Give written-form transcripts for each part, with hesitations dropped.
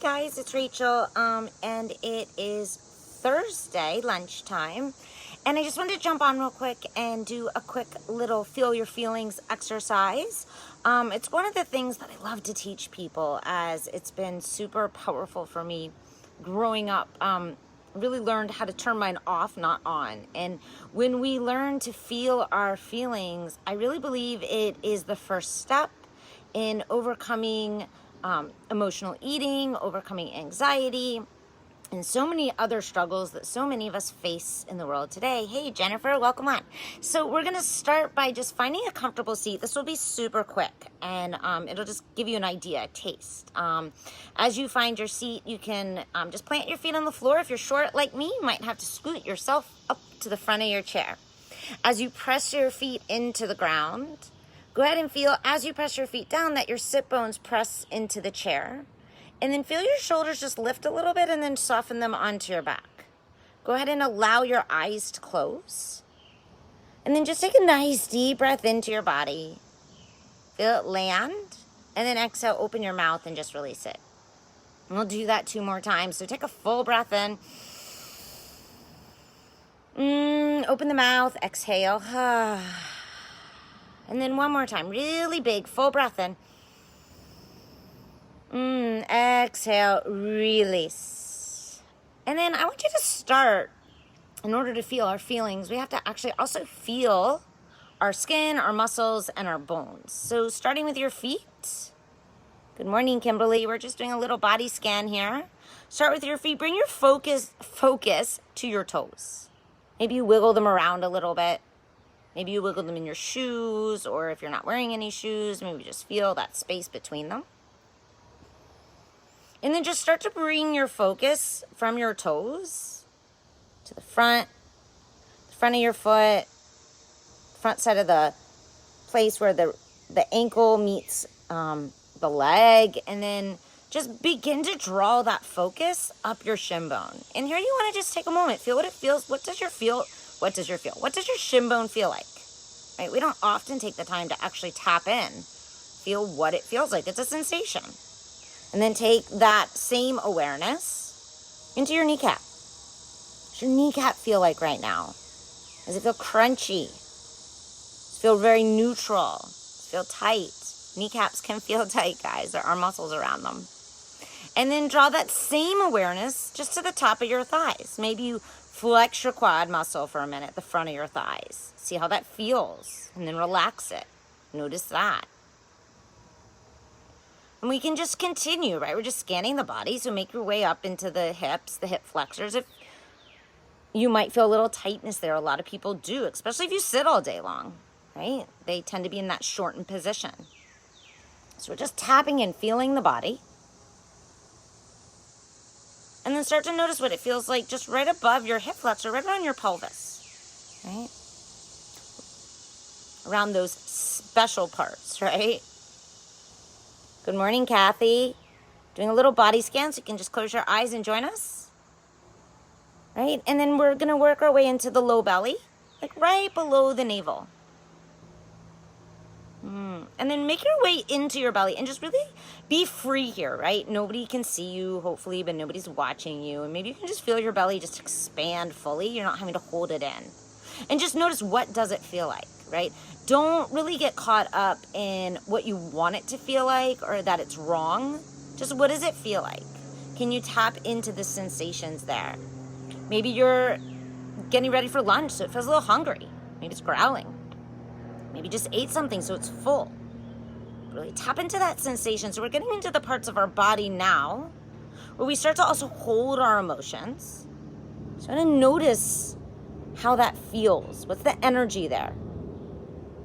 guys, it's Rachel, and it is Thursday lunchtime, and I just wanted to jump on real quick and do a quick little feel your feelings exercise. It's one of the things that I love to teach people, as it's been super powerful for me growing up. Really learned how to turn mine off, not on. And when we learn to feel our feelings, I really believe it is the first step in overcoming emotional eating, overcoming anxiety, and so many other struggles that so many of us face in the world today. Hey, Jennifer, welcome on. So we're going to start by just finding a comfortable seat. This will be super quick, and it'll just give you an idea, a taste. As you find your seat, you can just plant your feet on the floor. If you're short like me, you might have to scoot yourself up to the front of your chair. As you press your feet into the ground, go ahead and feel, as you press your feet down, that your sit bones press into the chair. And then feel your shoulders just lift a little bit and then soften them onto your back. Go ahead and allow your eyes to close. And then just take a nice deep breath into your body. Feel it land. And then exhale, open your mouth and just release it. And we'll do that 2 more times. So take a full breath in. Open the mouth, exhale. And then 1 more time, really big, full breath in. Exhale, release. And then I want you to start, in order to feel our feelings, we have to actually also feel our skin, our muscles, and our bones. So starting with your feet. Good morning, Kimberly. We're just doing a little body scan here. Start with your feet. Bring your focus to your toes. Maybe you wiggle them around a little bit. Maybe you wiggle them in your shoes, or if you're not wearing any shoes, maybe just feel that space between them. And then just start to bring your focus from your toes to the front of your foot, front side of the place where the ankle meets the leg, and then just begin to draw that focus up your shin bone. And here you want to just take a moment, feel what it feels. What does your shin bone feel like? Right? We don't often take the time to actually tap in, feel what it feels like. It's a sensation. And then take that same awareness into your kneecap. What's your kneecap feel like right now? Does it feel crunchy? Does it feel very neutral? Does it feel tight? Kneecaps can feel tight, guys. There are muscles around them. And then draw that same awareness just to the top of your thighs. Maybe you flex your quad muscle for a minute, the front of your thighs. See how that feels. And then relax it. Notice that. And we can just continue, right? We're just scanning the body. So make your way up into the hips, the hip flexors. If you might feel a little tightness there, a lot of people do, especially if you sit all day long, right? They tend to be in that shortened position. So we're just tapping and feeling the body. And then start to notice what it feels like just right above your hip flexor, right around your pelvis, right? Around those special parts, right? Good morning, Kathy. Doing a little body scan, so you can just close your eyes and join us. Right? And then we're going to work our way into the low belly, like right below the navel. And then make your way into your belly and just really be free here, right? Nobody can see you, hopefully, but nobody's watching you. And maybe you can just feel your belly just expand fully. You're not having to hold it in. And just notice, what does it feel like, right? Don't really get caught up in what you want it to feel like or that it's wrong. Just what does it feel like? Can you tap into the sensations there? Maybe you're getting ready for lunch, so it feels a little hungry. Maybe it's growling. Maybe just ate something, so it's full. Really tap into that sensation. So we're getting into the parts of our body now where we start to also hold our emotions. Start to notice how that feels. What's the energy there?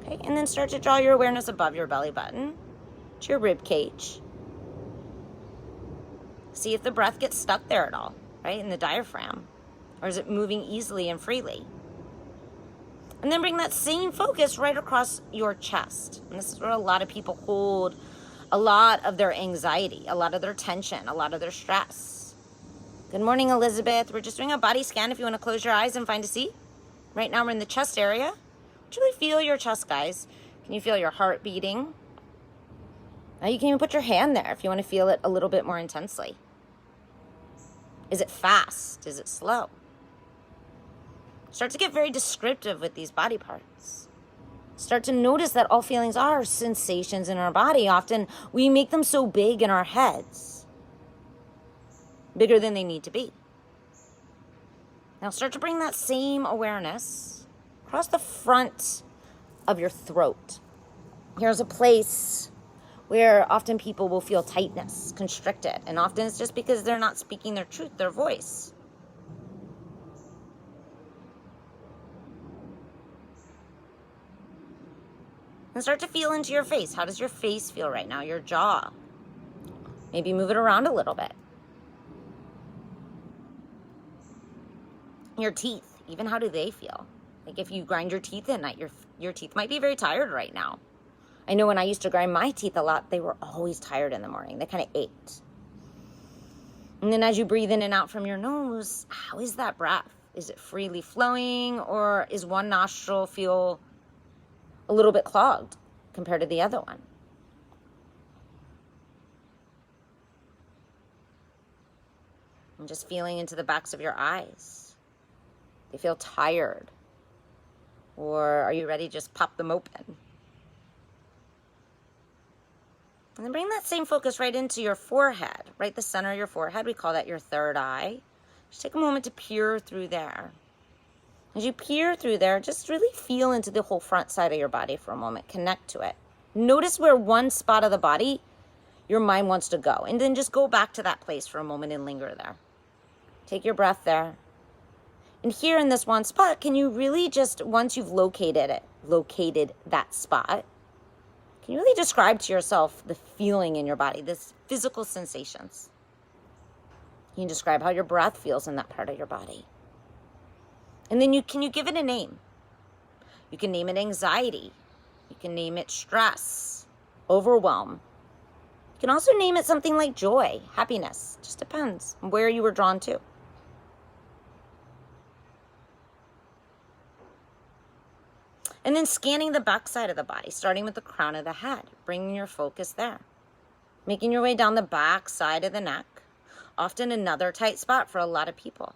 Okay, and then start to draw your awareness above your belly button to your rib cage. See if the breath gets stuck there at all, right, in the diaphragm. Or is it moving easily and freely? And then bring that same focus right across your chest. And this is where a lot of people hold a lot of their anxiety, a lot of their tension, a lot of their stress. Good morning, Elizabeth. We're just doing a body scan if you want to close your eyes and find a seat. Right now we're in the chest area. Really feel your chest, guys. Can you feel your heart beating? Now you can even put your hand there if you want to feel it a little bit more intensely. Is it fast? Is it slow? Start to get very descriptive with these body parts. Start to notice that all feelings are sensations in our body. Often we make them so big in our heads, bigger than they need to be. Now start to bring that same awareness across the front of your throat. Here's a place where often people will feel tightness, constricted, and often it's just because they're not speaking their truth, their voice. And start to feel into your face. How does your face feel right now? Your jaw. Maybe move it around a little bit. Your teeth. Even how do they feel? Like if you grind your teeth at night, your teeth might be very tired right now. I know when I used to grind my teeth a lot, they were always tired in the morning. They kind of ached. And then as you breathe in and out from your nose, how is that breath? Is it freely flowing, or is one nostril feel a little bit clogged compared to the other one? And just feeling into the backs of your eyes. They feel tired. Or are you ready to just pop them open? And then bring that same focus right into your forehead, right the center of your forehead. We call that your third eye. Just take a moment to peer through there. As you peer through there, just really feel into the whole front side of your body for a moment. Connect to it. Notice where one spot of the body your mind wants to go. And then just go back to that place for a moment and linger there. Take your breath there. And here in this one spot, can you really just, once you've located that spot, can you really describe to yourself the feeling in your body, this physical sensations? You can describe how your breath feels in that part of your body. And then can you give it a name? You can name it anxiety. You can name it stress, overwhelm. You can also name it something like joy, happiness. Just depends on where you were drawn to. And then scanning the back side of the body, starting with the crown of the head, bringing your focus there. Making your way down the back side of the neck, often another tight spot for a lot of people.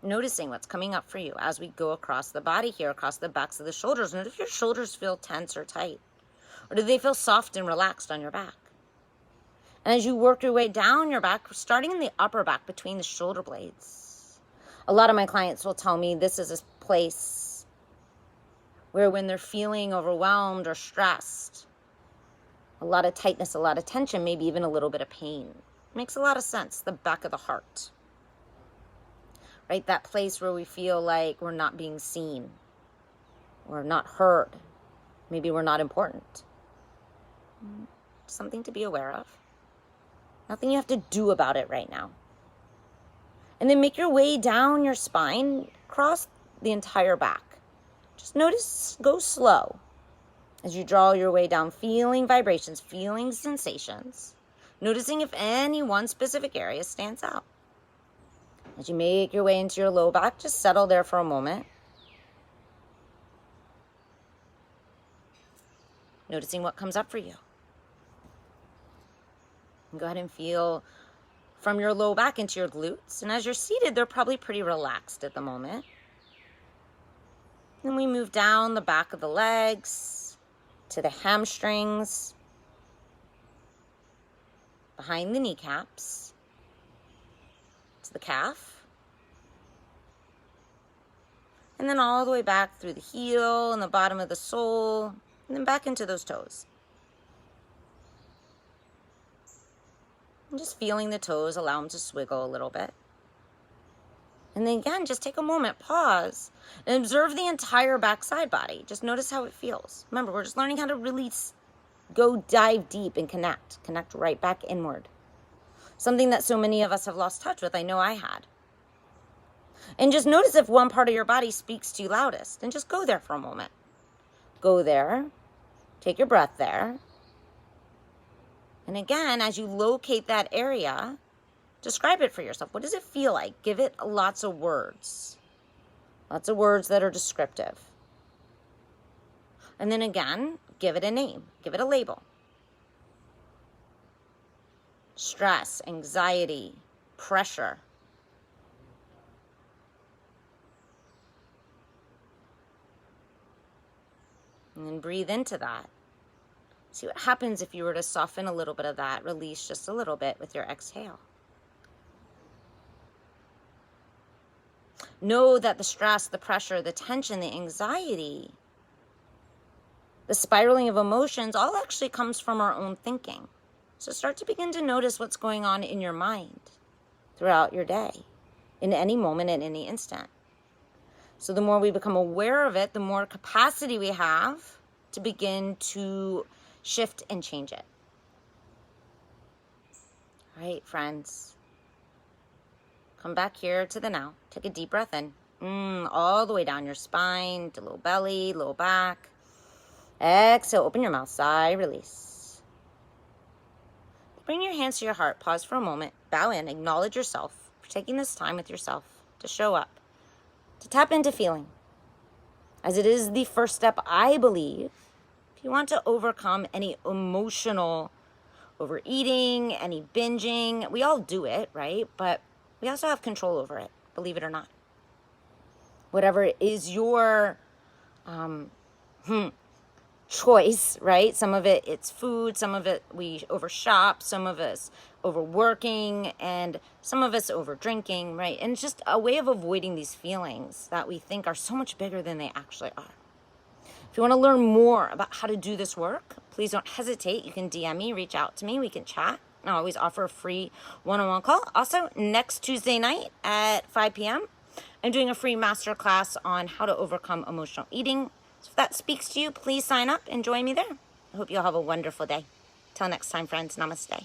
Noticing what's coming up for you as we go across the body here, across the backs of the shoulders. Notice if your shoulders feel tense or tight, or do they feel soft and relaxed on your back? And as you work your way down your back, starting in the upper back between the shoulder blades, a lot of my clients will tell me this is a place where when they're feeling overwhelmed or stressed, a lot of tightness, a lot of tension, maybe even a little bit of pain. Makes a lot of sense, the back of the heart. Right, that place where we feel like we're not being seen or not heard. Maybe we're not important. Something to be aware of. Nothing you have to do about it right now. And then make your way down your spine, across the entire back. Just notice, go slow as you draw your way down, feeling vibrations, feeling sensations, noticing if any one specific area stands out. As you make your way into your low back, just settle there for a moment. Noticing what comes up for you. And go ahead and feel from your low back into your glutes. And as you're seated, they're probably pretty relaxed at the moment. Then we move down the back of the legs to the hamstrings, behind the kneecaps, to the calf, and then all the way back through the heel and the bottom of the sole, and then back into those toes. And just feeling the toes, allow them to swiggle a little bit. And then again, just take a moment, pause, and observe the entire backside body. Just notice how it feels. Remember, we're just learning how to release, go dive deep and connect right back inward. Something that so many of us have lost touch with. I know I had. And just notice if one part of your body speaks to you loudest, and just go there for a moment. Go there, take your breath there. And again, as you locate that area, describe it for yourself. What does it feel like? Give it lots of words. Lots of words that are descriptive. And then again, give it a name. Give it a label. stress, anxiety, pressure. And then breathe into that. See what happens if you were to soften a little bit of that, release just a little bit with your exhale. Know that the stress, the pressure, the tension, the anxiety, the spiraling of emotions all actually comes from our own thinking. So start to begin to notice what's going on in your mind throughout your day, in any moment, at any instant. So the more we become aware of it, the more capacity we have to begin to shift and change it. All right, friends. Come back here to the now. Take a deep breath in. All the way down your spine, to low belly, low back. Exhale, open your mouth. Sigh, release. Bring your hands to your heart. Pause for a moment. Bow in. Acknowledge yourself for taking this time with yourself to show up, to tap into feeling. As it is the first step, I believe, if you want to overcome any emotional overeating, any binging, we all do it, right? But we also have control over it, believe it or not. Whatever is your choice, right? Some of it, it's food. Some of it, we overshop. Some of us overworking, and some of us over drinking, right? And it's just a way of avoiding these feelings that we think are so much bigger than they actually are. If you want to learn more about how to do this work, please don't hesitate. You can DM me, reach out to me. We can chat. I always offer a free one-on-one call. Also, next Tuesday night at 5 p.m., I'm doing a free masterclass on how to overcome emotional eating. So if that speaks to you, please sign up and join me there. I hope you'll have a wonderful day. Till next time, friends. Namaste.